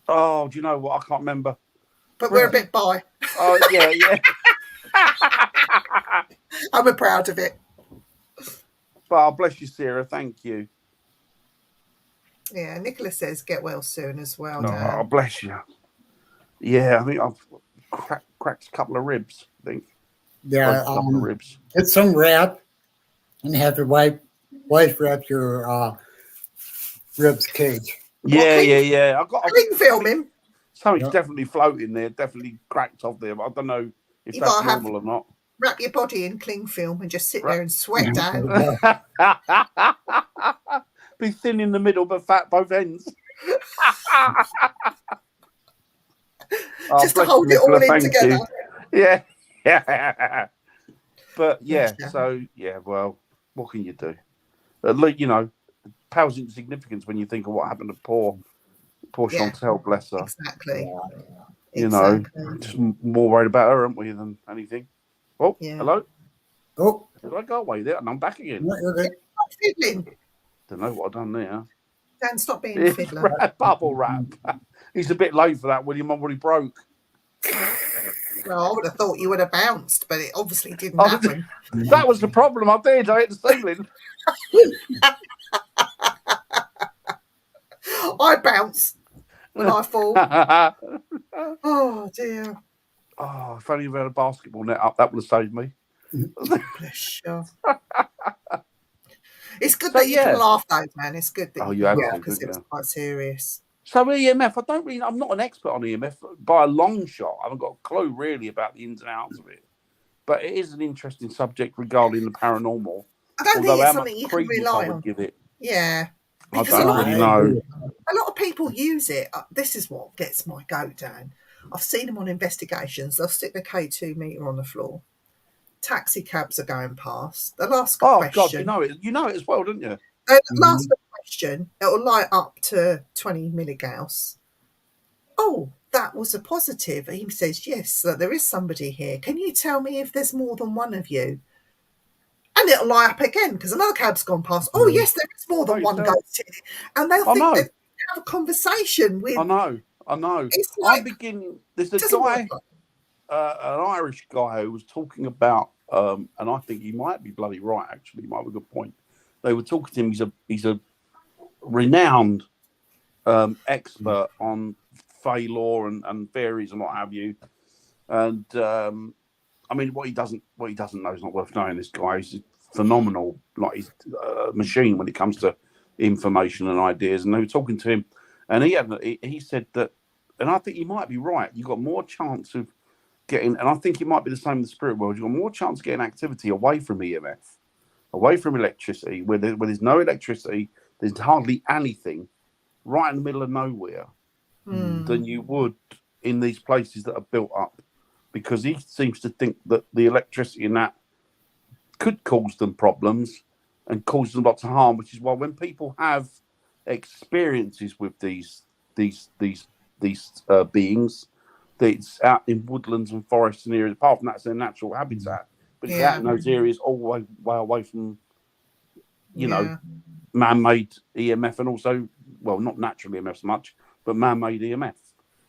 Oh, do you know what? I can't remember. But we're a bit bi. Oh, yeah. I'm proud of it. But bless you, Sarah. Thank you. Yeah, Nicola says get well soon as well. Oh, bless you. Yeah, I think I've cracked a couple of ribs, I think. Yeah, a couple of ribs. Get some wrap and have your wife wrap your ribs cage. Yeah. I've got to film him. Something's definitely floating there, definitely cracked off there, but I don't know if that's normal or not. Wrap your body in cling film and just sit there and sweat down. Be thin in the middle but fat both ends. Just to hold it all in together. Yeah. But well, what can you do? You know, pales into significance when you think of what happened to poor Chantel, bless her. Exactly. You know, just more worried about her, aren't we, than anything? Oh, hello. Oh, did I go away there? And I'm back again. Fiddling. Don't know what I've done there. Dan, stop being a fiddler. Bubble wrap. He's a bit late for that. William already broke. Well, I would have thought you would have bounced, but it obviously didn't happen. That was the problem. I hit the ceiling. I bounce when I fall. Oh dear. Oh, if only we had a basketball net up, that would have saved me. Bless you. It's good that you can laugh though, man. It's good that you can laugh because it was quite serious. So EMF, I'm not an expert on EMF by a long shot. I haven't got a clue really about the ins and outs of it. But it is an interesting subject regarding the paranormal. I don't think it's something you can rely on. Give it. Yeah. I don't really know. A lot of people use it. This is what gets my goat down. I've seen them on investigations. They'll stick the K2 meter on the floor. Taxi cabs are going past. They'll ask a question. God, you know it as well, don't you? They'll ask a question. It'll light up to 20 milligauss. Oh, that was a positive. He says, yes, there is somebody here. Can you tell me if there's more than one of you? And it'll light up again because another cab's gone past. Oh, yes, there is more than one ghost here. And they'll think they have a conversation with... I know. It's like, there's a guy, an Irish guy who was talking about, and I think he might be bloody right, actually. He might have a good point. They were talking to him. He's a renowned expert on Fey law and fairies and what have you. And I mean, what he doesn't know is not worth knowing. This guy is phenomenal, like he's a machine when it comes to information and ideas. And they were talking to him, and he said that, and I think he might be right. You've got more chance of getting, and I think it might be the same in the spirit world. You've got more chance of getting activity away from EMF, away from electricity, where there's no electricity, there's hardly anything, right in the middle of nowhere, than you would in these places that are built up. Because he seems to think that the electricity in that could cause them problems and cause them lots of harm, which is why when people have experiences with these beings, that's out in woodlands and forests and areas, apart from that's their natural habitat, but it's out in those areas all the way away from, you know, man-made EMF, and also, well, not natural EMF so much, but man-made EMF.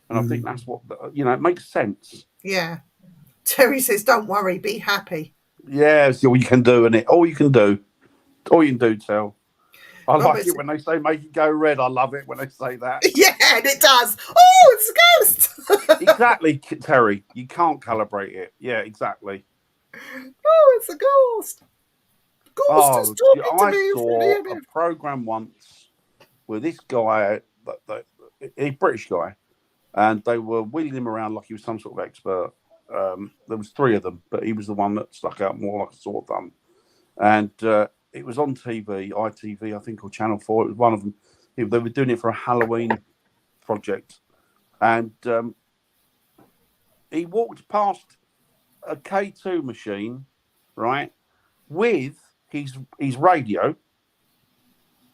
And I think that's what, you know, it makes sense. Yeah. Terry says, don't worry, be happy. Yeah, it's all you can do, isn't it? All you can do. All you can do, Tel. I like it when they say make it go red. I love it when they say that. Yeah, and it does. Oh, it's a ghost. Exactly, Terry. You can't calibrate it. Yeah, exactly. Oh, it's a ghost. Ghost is talking to me. I saw a program once with this guy, a British guy, and they were wheeling him around like he was some sort of expert. There was 3 of them, but he was the one that stuck out more like a sore thumb. And it was on TV, ITV, I think, or Channel 4. It was one of them. They were doing it for a Halloween project. And he walked past a K2 machine, right, with his radio,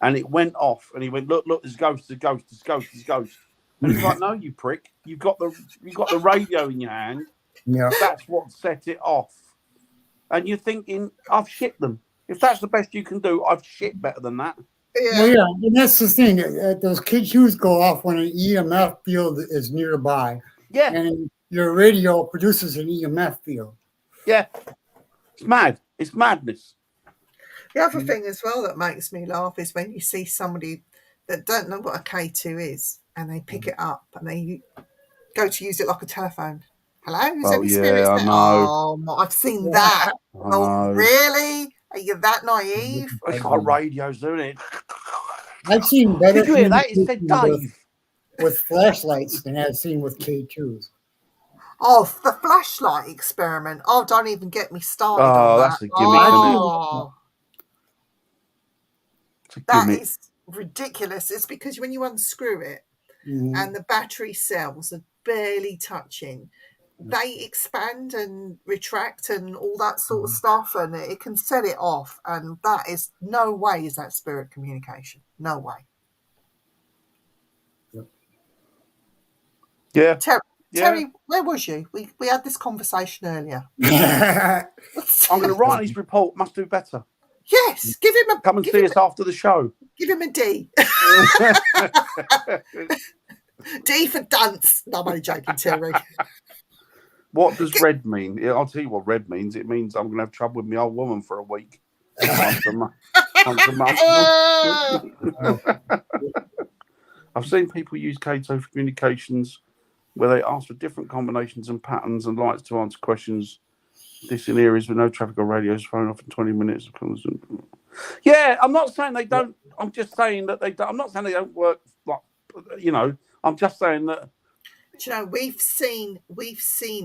and it went off. And he went, look, there's a ghost, there's a ghost, there's a ghost, there's a ghost. And he's like, no, you prick. You've got the radio in your hand. Yeah. That's what set it off. And you're thinking, I've shit them. If that's the best you can do, I've shit better than that. Yeah. Well, yeah, and that's the thing. Those K2s go off when an EMF field is nearby. Yeah. And your radio produces an EMF field. Yeah. It's mad. It's madness. The other thing as well that makes me laugh is when you see somebody that don't know what a K2 is and they pick it up and they go to use it like a telephone. Hello? Who's any spirits there? I know. I've seen that. Oh, really? Are you that naive? It's like radios, doing it? I've seen better. Did you hear that? It said Dave. With flashlights than I've seen with K2s. Oh, the flashlight experiment. Oh, don't even get me started on that. That's a gimmick, isn't it? That is ridiculous. It's because when you unscrew it and the battery cells are barely touching, they expand and retract and all that sort of stuff, and it can set it off. And that is no way is that spirit communication. No way. Yeah. Terry, where was you? We had this conversation earlier. I'm going to write his report. Must do better. Yes, give him a. Come and see us after the show. Give him a D. D for dunce. No, I'm only joking, Terry. What does red mean? I'll tell you what red means. It means I'm going to have trouble with my old woman for a week. Once a month. I've seen people use K2 for communications where they ask for different combinations and patterns and lights to answer questions. This in areas with no traffic or radios phone off in 20 minutes. Yeah, I'm not saying they don't. I'm just saying that they don't. I'm not saying they don't work. Like, you know, I'm just saying that. Do you know, we've seen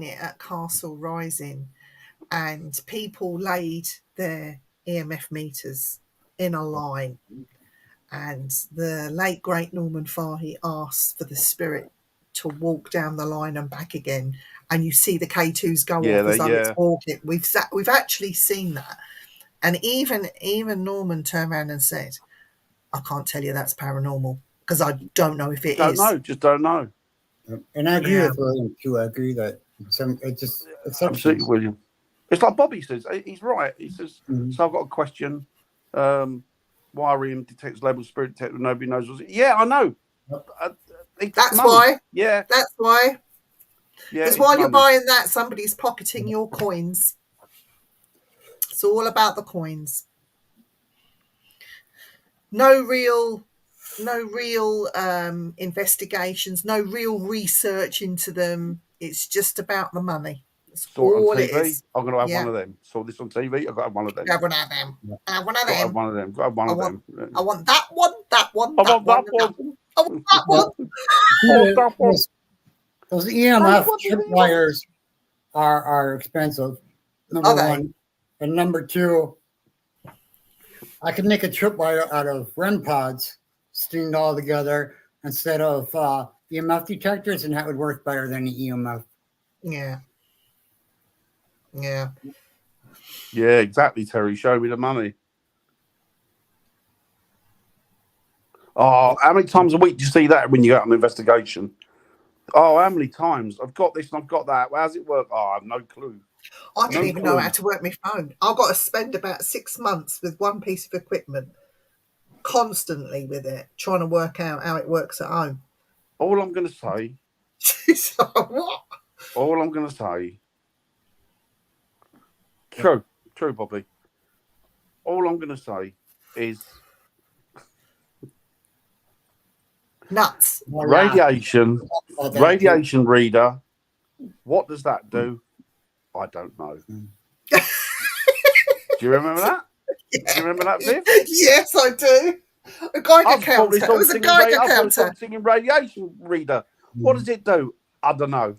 it at Castle Rising, and people laid their EMF meters in a line, and the late great Norman Fahey asked for the spirit to walk down the line and back again, and you see the K2s go off as though it's walking. We've actually seen that, and even Norman turned around and said, "I can't tell you that's paranormal because I don't know if it is. Just don't know." And I agree with William too. I agree that it's absolutely, William. It's like Bobby says. He's right. He says, "So I've got a question. Why EM detects labeled spirit detector? Nobody knows what's it." Yeah, I know. That's why. Yeah, that's why. Yeah, because while you're buying that, somebody's pocketing your coins. It's all about the coins. No real investigations, no real research into them. It's just about the money. That's all it is. I'm going to have one of them. Saw this on TV. I've got to have one of them. I want to have them. I want to have one of them. Got one of them. I want that one. That one. I want that one. I want that one. Those EMF tripwires are expensive. Number one, and number two, I could make a tripwire out of REM pods stringed all together instead of EMF detectors, and that would work better than the EMF. Yeah. Yeah. Yeah, exactly, Terry. Show me the money. Oh, how many times a week do you see that when you go on an investigation? Oh, how many times? I've got this and I've got that. Well, how's it work? Oh, I have no clue. I don't even know how to work my phone. I've got to spend about 6 months with one piece of equipment, constantly with it, trying to work out how it works at home. All I'm going to say. So, what? All I'm going to say. True, Bobby. All I'm going to say is nuts. Radiation reader. What does that do? I don't know. Do you remember that? Yeah. Do you remember that, Viv? Yes, I do. A Geiger counter. It was a Geiger counter. I singing radiation reader. What does it do? I don't know.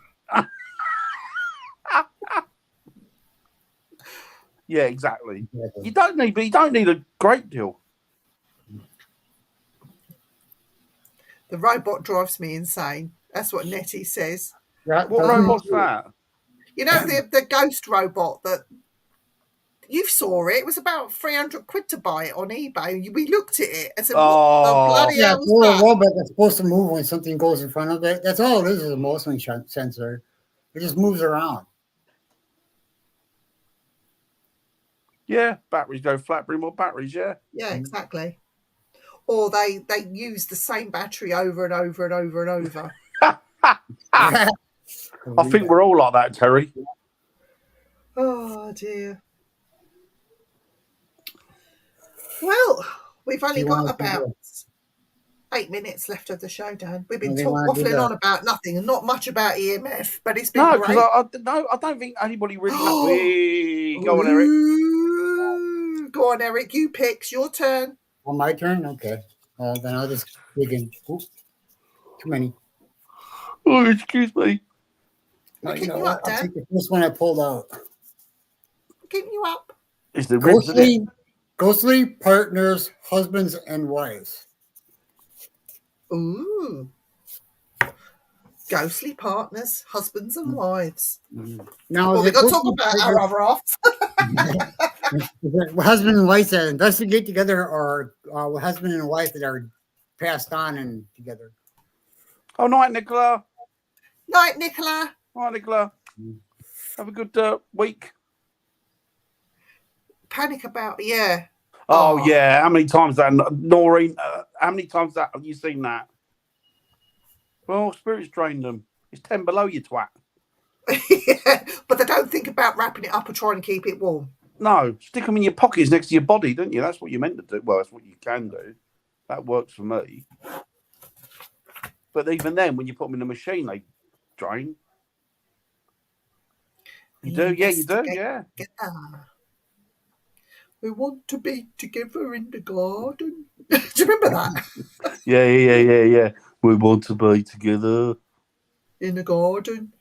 Yeah, exactly. You don't need a great deal. The robot drives me insane. That's what Nettie says. What robot's that? You know, the ghost robot that you saw it. It was about 300 quid to buy it on eBay. We looked at it and said, what the bloody hell is that? It's a robot that's supposed to move when something goes in front of it. That's all it is a motion sensor. It just moves around. Yeah, batteries go flat, bring more batteries, yeah. Yeah, exactly. Or they use the same battery over and over and over and over. I think we're all like that, Terry. Oh, dear. Well, we've only got about 8 minutes left of the show, Dan. We've been waffling on about nothing and not much about EMF, but it's been great. No, because I don't think anybody really knows. Go on, Eric. Go on, Eric. You pick. It's your turn. Oh, my turn? Okay. Then I'll just dig in. Ooh, too many. Oh, excuse me. I'll keep you up, Dan. I'll take the first one I pulled out. Keep you up. Is the ghostly partners, husbands, and wives. Ooh. Ghostly partners, husbands, and wives. Now, we've got to talk about our other halves. Husband and wife that investigate together, or husband and wife that are passed on and together. Oh, night, Nicola. Night, Nicola. Night, Nicola. Have a good week. Panic about, yeah. Oh, yeah. How many times that, Noreen? How many times that have you seen that? Well, spirits drained them. It's 10 below, you twat. Yeah, but they don't think about wrapping it up or trying to keep it warm. No, stick them in your pockets next to your body, don't you? That's what you're meant to do. Well, that's what you can do. That works for me. But even then, when you put them in the machine, they drain. You do? Yeah, you do, yeah. We want to be together in the garden. Do you remember that? Yeah. We want to be together. In the garden.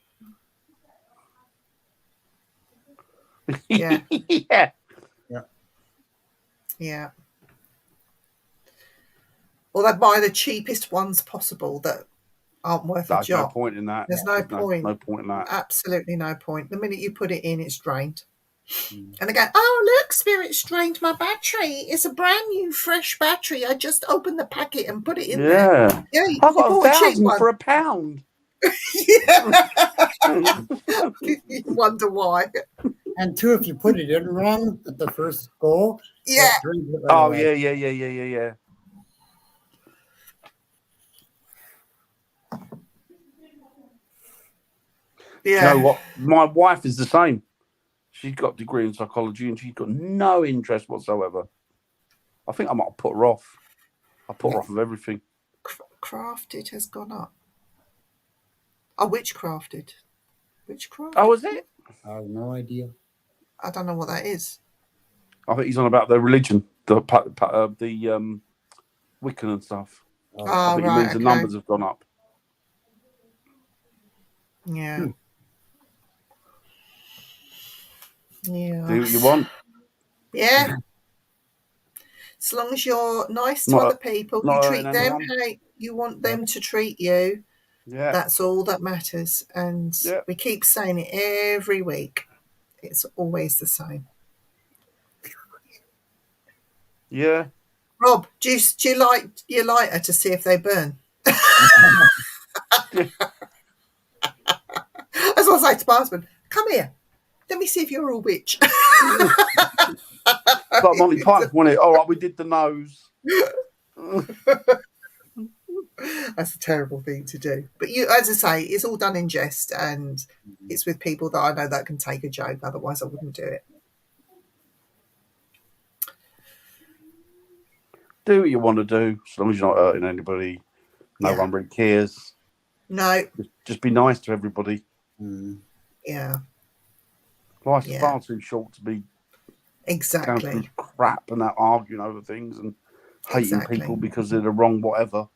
Yeah. Yeah. Or they buy the cheapest ones possible that aren't worth a job. There's no point in that. There's no point. No point in that. Absolutely no point. The minute you put it in, it's drained. And they go, oh, look, Spirit's drained my battery. It's a brand new, fresh battery. I just opened the packet and put it in there. Yeah, I got 1,000 for £1. Yeah. You wonder why. And two, if you put it in wrong at the first go. Yeah. Oh, yeah. Yeah. You know what? My wife is the same. She's got a degree in psychology and she's got no interest whatsoever. I think I might put her off. I put her off of everything. Crafted has gone up. Oh, which crafted? Which crafted? Oh, is it? I have no idea. I don't know what that is. I think he's on about the religion, the Wiccan and stuff. I think it means the numbers have gone up. Yeah. Yeah. Do what you want. Yeah. As long as you're nice to other people, you treat them how you want them to treat you. Yeah. That's all that matters. And we keep saying it every week. It's always the same. Yeah. Rob, do you like your lighter to see if they burn? That's what I say to my husband. Come here. let me see if you're a witch. Like Monty Python, wasn't it? All right, we did the nose. That's a terrible thing to do. But you, as I say, it's all done in jest, and it's with people that I know that can take a joke. Otherwise, I wouldn't do it. Do what you want to do, as long as you're not hurting anybody. No one really cares. No. Just be nice to everybody. Yeah. Life's far too short to be exactly going through crap and that arguing over things and hating people because they're the wrong whatever.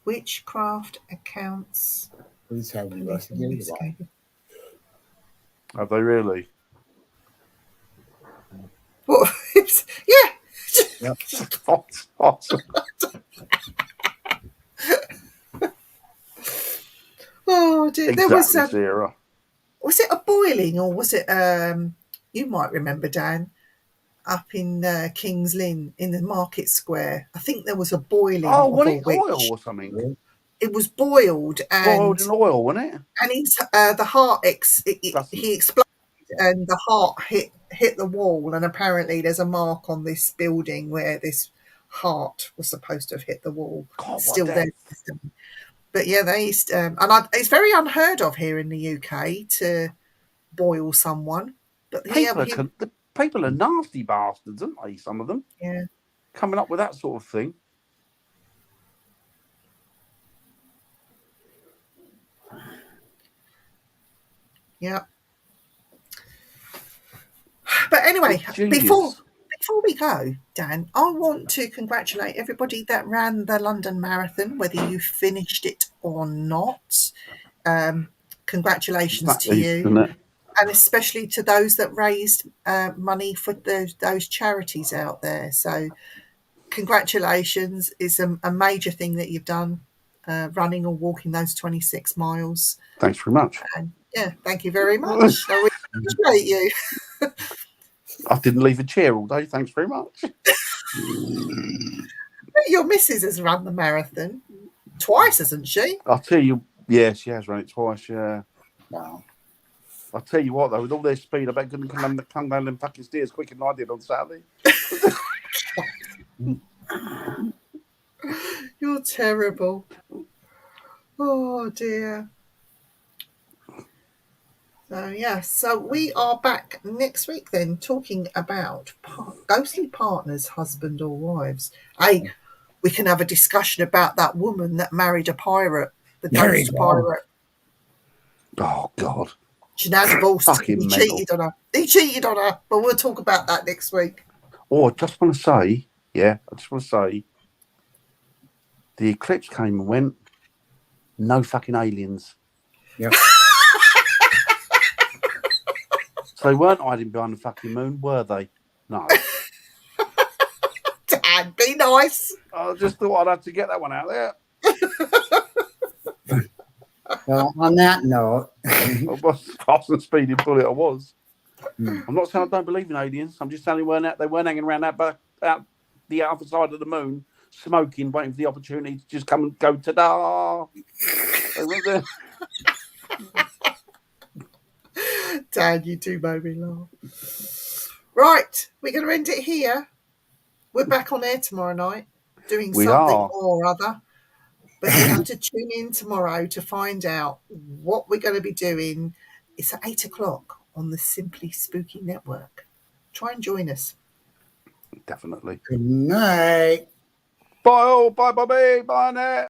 Witchcraft accounts. Police have investigated. Have they really? Well, yeah. Yep. Awesome. Oh dear. Exactly, there was Sarah. Was it a boiling, or was it you might remember, Dan, up in King's Lynn in the market square? I think there was a boiling of a witch. Oil or something? It was boiled and boiled in oil, wasn't it? And he's the heart he exploded and the heart hit the wall, and apparently there's a mark on this building where this heart was supposed to have hit the wall. God, still there. But yeah, they used it's very unheard of here in the UK to boil someone. But people are nasty bastards, aren't they? Some of them. Yeah. Coming up with that sort of thing. Yeah. But anyway, before we go, Dan, I want to congratulate everybody that ran the London Marathon, whether you finished it or not. Congratulations to you, and especially to those that raised money for those charities out there. So congratulations. It's a major thing that you've done, running or walking those 26 miles. Thanks very much. And thank you very much. I really appreciate you. I didn't leave a chair all day. Thanks very much. Your missus has run the marathon twice, hasn't she? I'll tell you. Yeah, she has run it twice. Yeah. Wow. I'll tell you what, though, with all their speed, I bet couldn't come down them fucking stairs quicker than I did on Saturday. You're terrible. Oh dear. So we are back next week then, talking about ghostly partners, husband or wives. Hey, we can have a discussion about that woman that married a pirate, the ghost pirate. Oh God. She's now divorced. He cheated on her. But we'll talk about that next week. Oh, I just want to say, the eclipse came and went. No fucking aliens. Yep. So they weren't hiding behind the fucking moon, were they? No. Dad, be nice. I just thought I'd have to get that one out there. Well, on that note, I was fast and speeding bullet. I was. I'm not saying I don't believe in aliens. I'm just telling you they weren't hanging around out the other side of the moon, smoking, waiting for the opportunity to just come and go. Ta-da! They weren't there. Dad, you do make me laugh. Right, we're going to end it here. We're back on air tomorrow night, doing something or other. But you have to tune in tomorrow to find out what we're going to be doing. It's at 8:00 on the Simply Spooky Network. Try and join us. Definitely. Good night. Bye, Bobby. Bye, Annette.